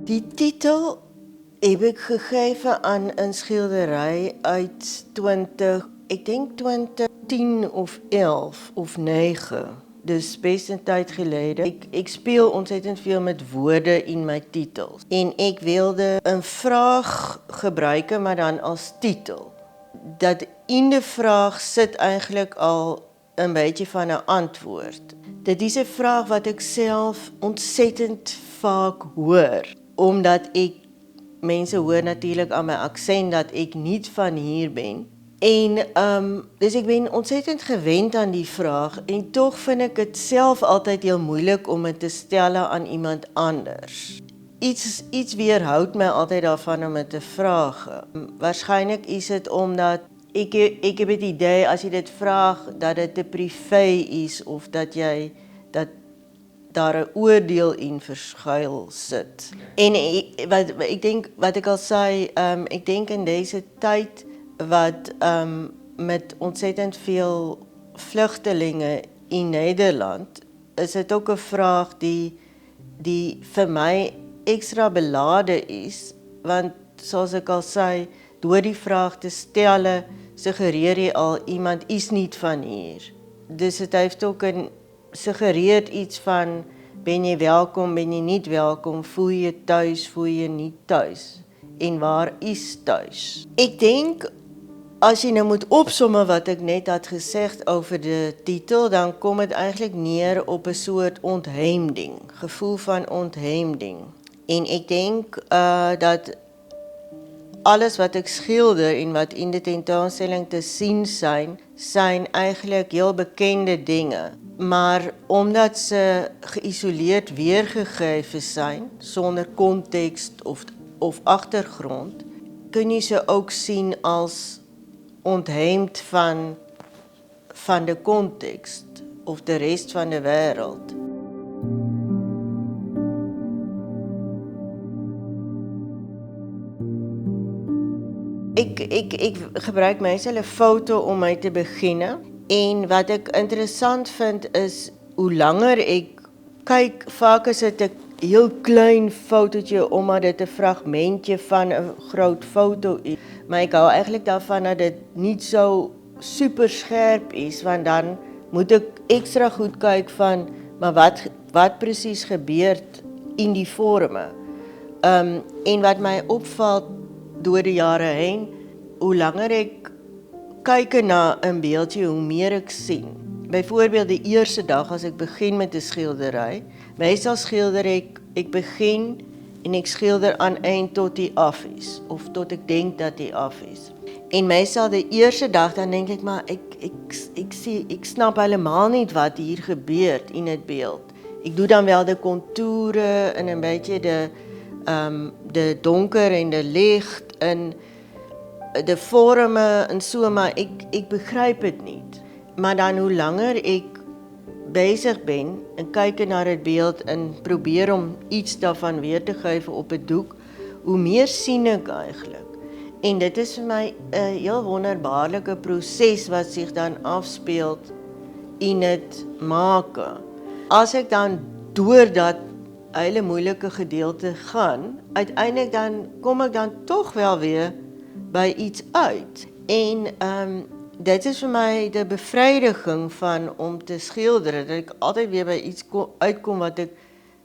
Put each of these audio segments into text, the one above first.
Die titel heb ek gegeven aan een schilderij uit 2010 of 11 of 9. Dus best een tijd geleden. Ik speel ontzettend veel met woorden in mijn titels. En ik wilde een vraag gebruiken, maar dan als titel. Dat in de vraag zit eigenlijk al een beetje van een antwoord. Dit is een vraag wat ik zelf ontzettend vaak hoor. Omdat ik, mensen hoor natuurlijk aan mijn accent dat ik niet van hier ben. En dus ik ben ontzettend gewend aan die vraag. En toch vind ik het zelf altijd heel moeilijk om het te stellen aan iemand anders. Iets weerhoudt mij altijd daarvan om het te vragen. Waarschijnlijk is het omdat ik heb het idee als je dit vraagt dat het te privé is of dat daar een oordeel in verschuil zit. En wat ik al zei, ik denk in deze tijd wat met ontzettend veel vluchtelingen in Nederland, is het ook een vraag die voor mij extra beladen is, want zoals ik al zei, door die vraag te stellen, suggereer je al iemand is niet van hier. Dus het heeft ook suggereert iets van, ben je welkom, ben je niet welkom, voel je thuis, voel je niet thuis. En waar is thuis? Ik denk, als je nou moet opsommen wat ik net had gezegd over de titel, dan komt het eigenlijk neer op een soort ontheemding, gevoel van ontheemding. En ik denk dat alles wat ik schilder en wat in de tentoonstelling te zien zijn eigenlijk heel bekende dingen. Maar omdat ze geïsoleerd weergegeven zijn, zonder context of achtergrond, kun je ze ook zien als ontheemd van de context of de rest van de wereld. Ik gebruik meestal een foto om mee te beginnen. En wat ik interessant vind is, hoe langer ik kijk, vaak is het een heel klein fotootje, omdat het een fragmentje van een groot foto is. Maar ik hou eigenlijk daarvan dat het niet zo super scherp is, want dan moet ik extra goed kijken van, maar wat precies gebeurt in die vormen. En wat mij opvalt door de jaren heen, hoe langer ik kijk naar een beeldje, hoe meer ik zie. Bijvoorbeeld de eerste dag als ik begin met de schilderij. Meestal schilder ik begin en ik schilder aan eind tot die af is. Of tot ik denk dat die af is. En meestal de eerste dag dan denk ik, maar ik snap helemaal niet wat hier gebeurt in het beeld. Ik doe dan wel de contouren en een beetje de donker en de licht en de vormen en zo, maar ik begrijp het niet. Maar dan hoe langer ik bezig ben en kijk naar het beeld en probeer om iets daarvan weer te geven op het doek, hoe meer zie ik eigenlijk. En dit is voor mij een heel wonderbaarlijke proces wat zich dan afspeelt in het maken. Als ik dan door dat hele moeilijke gedeelte gaan, uiteindelijk dan kom ik dan toch wel weer bij iets uit. En dit is voor mij de bevrediging van om te schilderen, dat ik altijd weer bij iets uitkom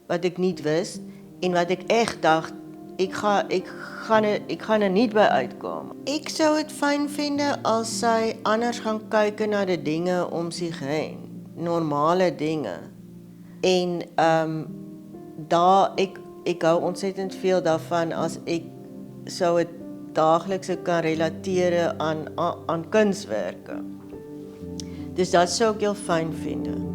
wat ik niet wist en wat ik echt dacht, ik ga er niet bij uitkomen. Ik zou het fijn vinden als zij anders gaan kijken naar de dingen om zich heen, normale dingen. En ik hou ontzettend veel daarvan als ik zo het dagelijkse kan relateren aan kunstwerken. Dus dat zou ik heel fijn vinden.